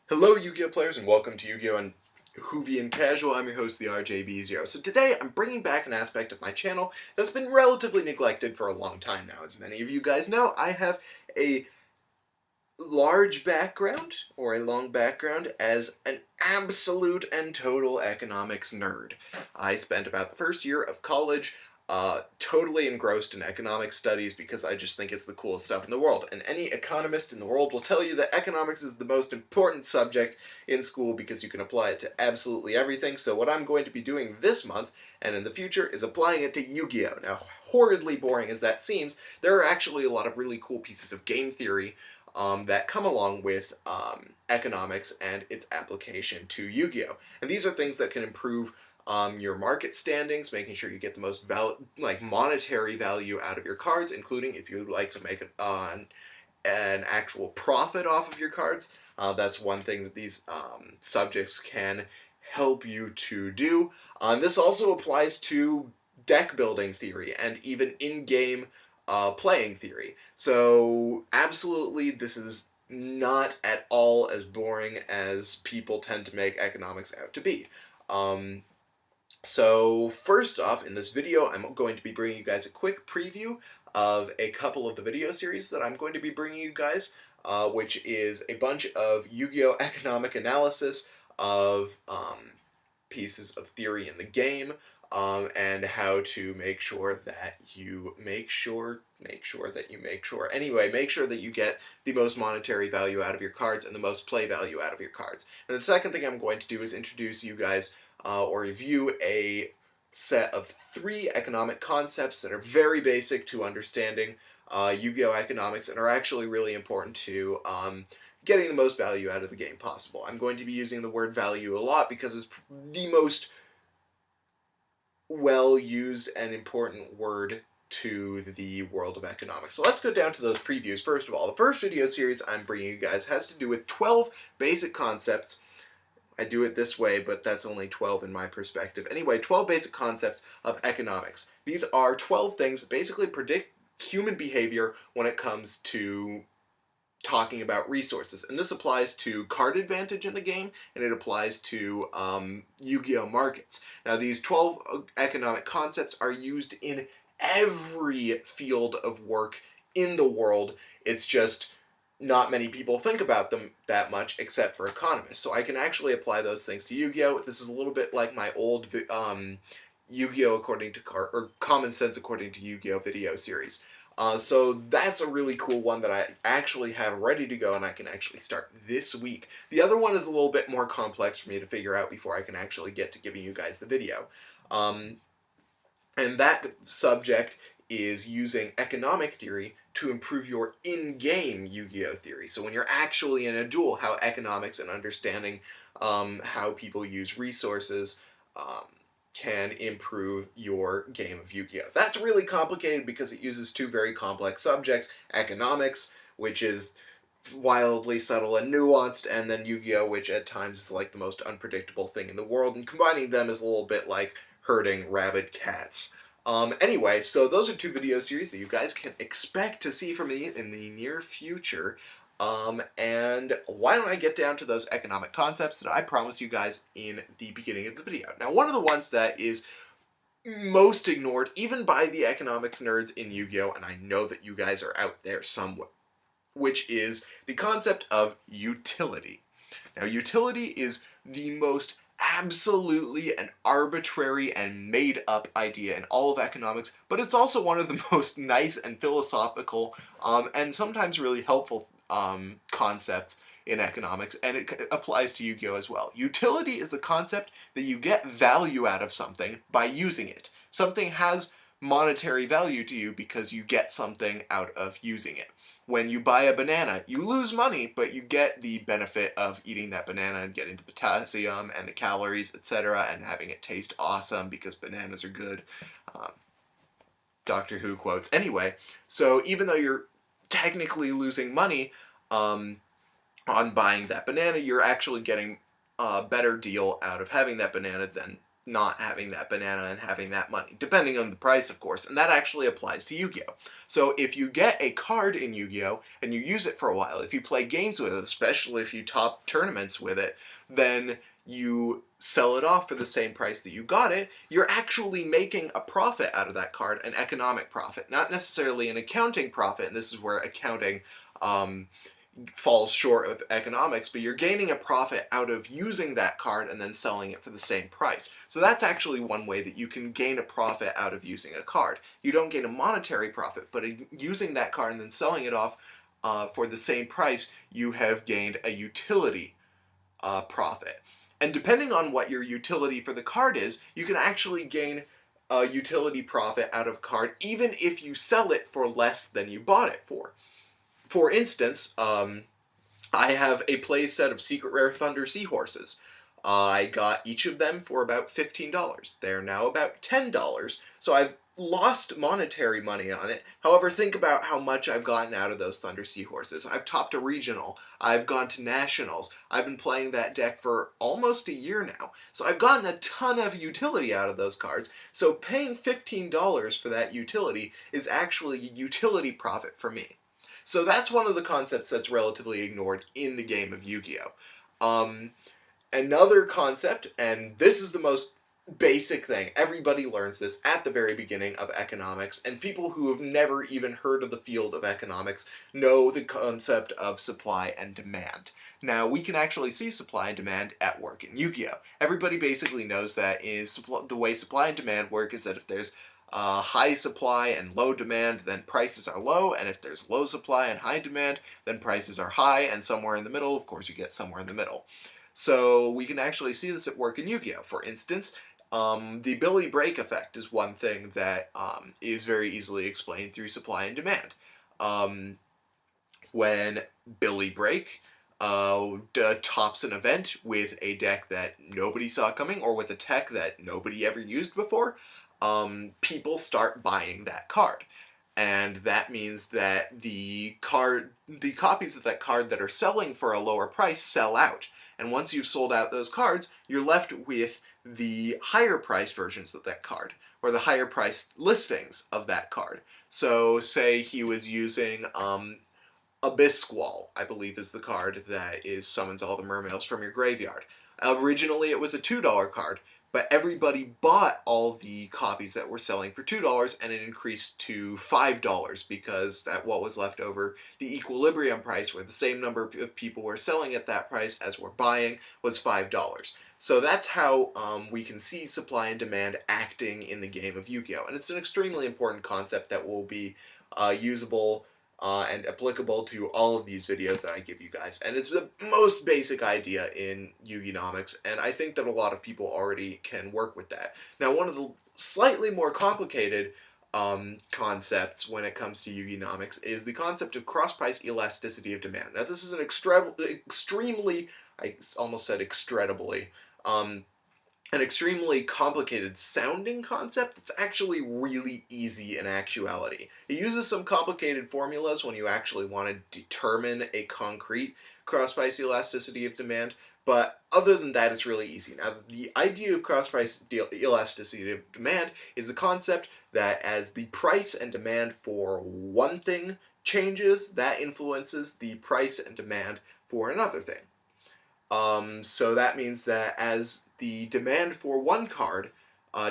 Hello Yu-Gi-Oh players and welcome to Yu-Gi-Oh! And Whovian Casual. I'm your host, the RJB0. So today I'm bringing back an aspect of my channel that's been relatively neglected for a long time now. As many of you guys know, I have a large background, or a long background, as an absolute and total economics nerd. I spent about the first year of college totally engrossed in economic studies because I just think it's the coolest stuff in the world. And any economist in the world will tell you that economics is the most important subject in school because you can apply it to absolutely everything. So what I'm going to be doing this month and in the future is applying it to Yu-Gi-Oh! Now, horridly boring as that seems, there are actually a lot of really cool pieces of game theory that come along with economics and its application to Yu-Gi-Oh! And these are things that can improve your market standings, making sure you get the most monetary value out of your cards, including if you'd like to make an actual profit off of your cards. That's one thing that these subjects can help you to do. This also applies to deck building theory and even in-game playing theory. So absolutely, this is not at all as boring as people tend to make economics out to be. So first off, in this video, I'm going to be bringing you guys a quick preview of a couple of the video series that I'm going to be bringing you guys, which is a bunch of Yu-Gi-Oh! Economic analysis of pieces of theory in the game, and how to make sure that you make sure that you get the most monetary value out of your cards and the most play value out of your cards. And the second thing I'm going to do is introduce you guys or review a set of 3 economic concepts that are very basic to understanding Yu-Gi-Oh! Economics and are actually really important to getting the most value out of the game possible. I'm going to be using the word value a lot because it's the most well-used and important word to the world of economics. So let's go down to those previews. First of all, the first video series I'm bringing you guys has to do with 12 basic concepts. I do it this way, but that's only 12 in my perspective. Anyway, 12 basic concepts of economics. These are 12 things that basically predict human behavior when it comes to talking about resources. And this applies to card advantage in the game, and it applies to Yu-Gi-Oh! Markets. Now, these 12 economic concepts are used in every field of work in the world. It's just not many people think about them that much except for economists. So I can actually apply those things to Yu-Gi-Oh! This is a little bit like my old Yu-Gi-Oh! Common Sense According to Yu-Gi-Oh! Video series. So that's a really cool one that I actually have ready to go and I can actually start this week. The other one is a little bit more complex for me to figure out before I can actually get to giving you guys the video. And that subject is using economic theory to improve your in-game Yu-Gi-Oh! Theory. So when you're actually in a duel, how economics and understanding how people use resources can improve your game of Yu-Gi-Oh! That's really complicated because it uses 2 very complex subjects, economics, which is wildly subtle and nuanced, and then Yu-Gi-Oh!, which at times is like the most unpredictable thing in the world, and combining them is a little bit like herding rabid cats. Anyway, so those are 2 video series that you guys can expect to see from me in the near future. And why don't I get down to those economic concepts that I promised you guys in the beginning of the video. Now, one of the ones that is most ignored, even by the economics nerds in Yu-Gi-Oh!, and I know that you guys are out there somewhere, which is the concept of utility. Now, utility is the most absolutely an arbitrary and made-up idea in all of economics, but it's also one of the most nice and philosophical and sometimes really helpful concepts in economics, and it applies to Yu-Gi-Oh! As well. Utility is the concept that you get value out of something by using it. Something has monetary value to you because you get something out of using it. When you buy a banana, you lose money, but you get the benefit of eating that banana and getting the potassium and the calories, etc., and having it taste awesome because bananas are good. Doctor Who quotes. Anyway, so even though you're technically losing money on buying that banana, you're actually getting a better deal out of having that banana than not having that banana and having that money, depending on the price, of course, and that actually applies to Yu-Gi-Oh! So if you get a card in Yu-Gi-Oh! And you use it for a while, if you play games with it, especially if you top tournaments with it, then you sell it off for the same price that you got it, you're actually making a profit out of that card, an economic profit, not necessarily an accounting profit, and this is where accounting falls short of economics, but you're gaining a profit out of using that card and then selling it for the same price. So that's actually one way that you can gain a profit out of using a card. You don't gain a monetary profit, but using that card and then selling it off for the same price, you have gained a utility profit. And depending on what your utility for the card is, you can actually gain a utility profit out of a card even if you sell it for less than you bought it for. For instance, I have a play set of Secret Rare Thunder Seahorses. I got each of them for about $15. They're now about $10, so I've lost monetary money on it. However, think about how much I've gotten out of those Thunder Seahorses. I've topped a regional, I've gone to nationals, I've been playing that deck for almost a year now, so I've gotten a ton of utility out of those cards, so paying $15 for that utility is actually a utility profit for me. So that's one of the concepts that's relatively ignored in the game of Yu-Gi-Oh! Another concept, and this is the most basic thing, everybody learns this at the very beginning of economics, and people who have never even heard of the field of economics know the concept of supply and demand. Now, we can actually see supply and demand at work in Yu-Gi-Oh! Everybody basically knows that the way supply and demand work is that if there's high supply and low demand, then prices are low, and if there's low supply and high demand, then prices are high, and somewhere in the middle, of course, you get somewhere in the middle. So we can actually see this at work in Yu-Gi-Oh! For instance, the Billy Break effect is one thing that is very easily explained through supply and demand. When Billy Break tops an event with a deck that nobody saw coming, or with a tech that nobody ever used before, people start buying that card. And that means that the copies of that card that are selling for a lower price sell out. And once you've sold out those cards, you're left with the higher priced versions of that card, or the higher priced listings of that card. So say he was using Abyss Squall, I believe is the card that summons all the mermails from your graveyard. Originally it was a $2 card, but everybody bought all the copies that were selling for $2, and it increased to $5 because at what was left over, the equilibrium price, where the same number of people were selling at that price as were buying, was $5. So that's how we can see supply and demand acting in the game of Yu-Gi-Oh! And it's an extremely important concept that will be usable and applicable to all of these videos that I give you guys. And it's the most basic idea in yuginomics, and I think that a lot of people already can work with that. Now, one of the slightly more complicated concepts when it comes to yuginomics is the concept of cross-price elasticity of demand. Now, this is an extremely, I almost said extredibly, an extremely complicated sounding concept that's actually really easy in actuality. It uses some complicated formulas when you actually want to determine a concrete cross-price elasticity of demand, but other than that, it's really easy. Now, the idea of cross-price elasticity of demand is the concept that as the price and demand for one thing changes, that influences the price and demand for another thing. So that means that as the demand for one card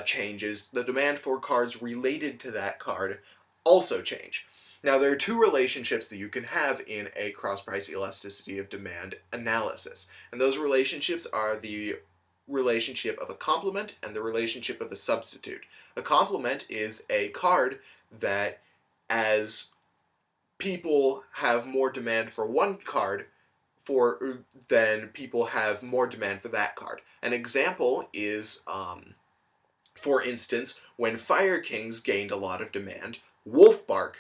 changes, the demand for cards related to that card also change. Now, there are two relationships that you can have in a cross-price elasticity of demand analysis, and those relationships are the relationship of a complement and the relationship of a substitute. A complement is a card that, as people have more demand for one card, then people have more demand for that card. An example is, for instance, when Fire Kings gained a lot of demand, Wolfbark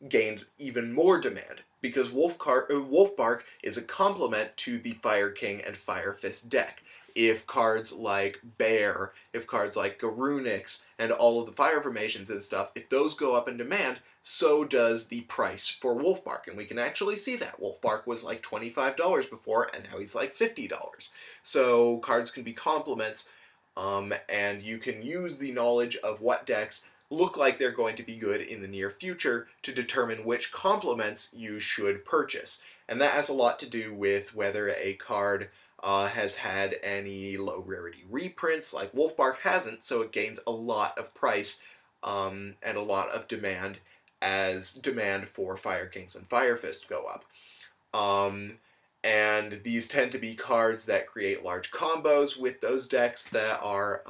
gained even more demand, because Wolfbark is a complement to the Fire King and Fire Fist deck. If cards like Bear, if cards like Garunix, and all of the fire formations and stuff, if those go up in demand, so does the price for Wolfbark. And we can actually see that. Wolfbark was like $25 before, and now he's like $50. So cards can be complements And you can use the knowledge of what decks look like they're going to be good in the near future to determine which complements you should purchase. And that has a lot to do with whether a card has had any low rarity reprints, like Wolfbark hasn't, so it gains a lot of price and a lot of demand as demand for Fire Kings and Fire Fist go up. And these tend to be cards that create large combos with those decks that are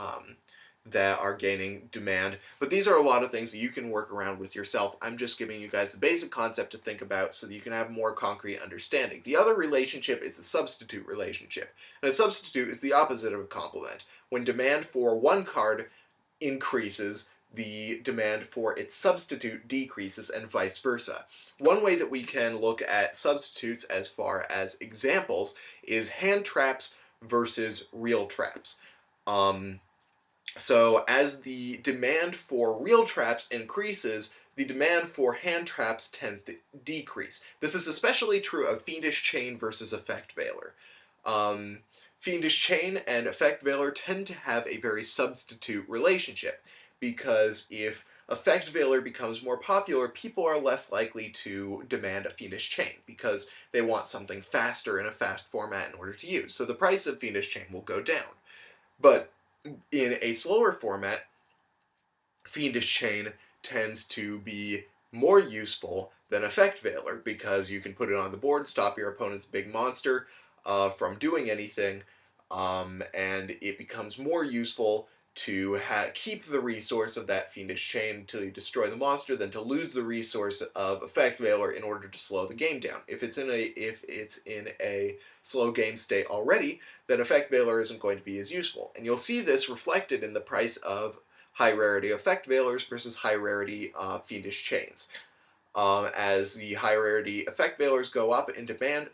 gaining demand. But these are a lot of things that you can work around with yourself. I'm just giving you guys the basic concept to think about so that you can have more concrete understanding. The other relationship is the substitute relationship. And a substitute is the opposite of a complement. When demand for one card increases, the demand for its substitute decreases, and vice versa. One way that we can look at substitutes as far as examples is hand traps versus real traps. So as the demand for real traps increases, the demand for hand traps tends to decrease. This is especially true of Fiendish Chain versus Effect Veiler. Fiendish Chain and Effect Veiler tend to have a very substitute relationship, because if Effect Veiler becomes more popular, people are less likely to demand a Fiendish Chain, because they want something faster in a fast format in order to use. So the price of Fiendish Chain will go down. But in a slower format, Fiendish Chain tends to be more useful than Effect Veiler, because you can put it on the board, stop your opponent's big monster from doing anything, and it becomes more useful to keep the resource of that Fiendish Chain until you destroy the monster than to lose the resource of Effect Veiler in order to slow the game down. If it's in a slow game state already, then Effect Veiler isn't going to be as useful. And you'll see this reflected in the price of high rarity Effect Veilers versus high rarity Fiendish Chains. As the high rarity Effect Veilers go up in demand,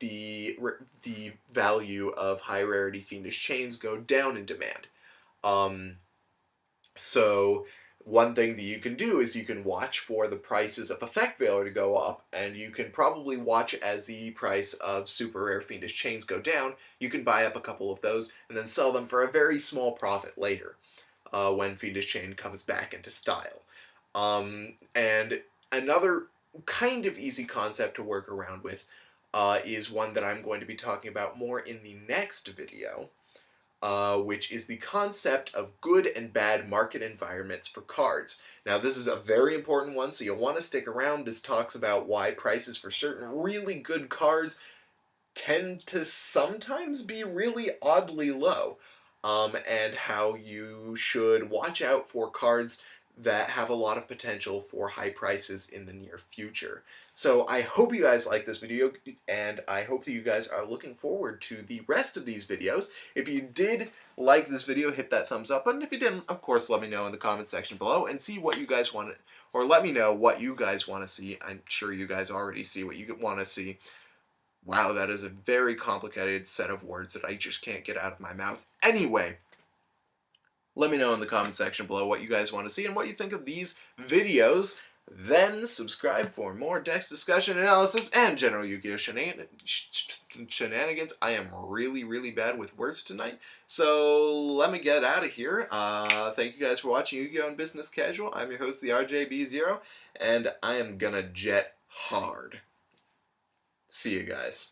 the value of high rarity Fiendish Chains go down in demand. So one thing that you can do is you can watch for the prices of Effect Veiler to go up, and you can probably watch as the price of super rare Fiendish Chains go down. You can buy up a couple of those and then sell them for a very small profit later when Fiendish Chain comes back into style. And another kind of easy concept to work around with is one that I'm going to be talking about more in the next video, which is the concept of good and bad market environments for cards. Now, this is a very important one, so you'll want to stick around. This talks about why prices for certain really good cards tend to sometimes be really oddly low, and how you should watch out for cards that have a lot of potential for high prices in the near future. So I hope you guys like this video, and I hope that you guys are looking forward to the rest of these videos. If you did like this video, hit that thumbs up button. If you didn't, of course, let me know in the comments section below and see what you guys want, or let me know what you guys want to see. I'm sure you guys already see what you want to see. Wow, that is a very complicated set of words that I just can't get out of my mouth. Anyway, let me know in the comment section below what you guys want to see and what you think of these videos. Then subscribe for more decks discussion, analysis, and general Yu-Gi-Oh! Shenanigans. I am really, really bad with words tonight, so let me get out of here. Thank you guys for watching Yu-Gi-Oh! and Business Casual. I'm your host, the RJB0, and I am gonna jet hard. See you guys.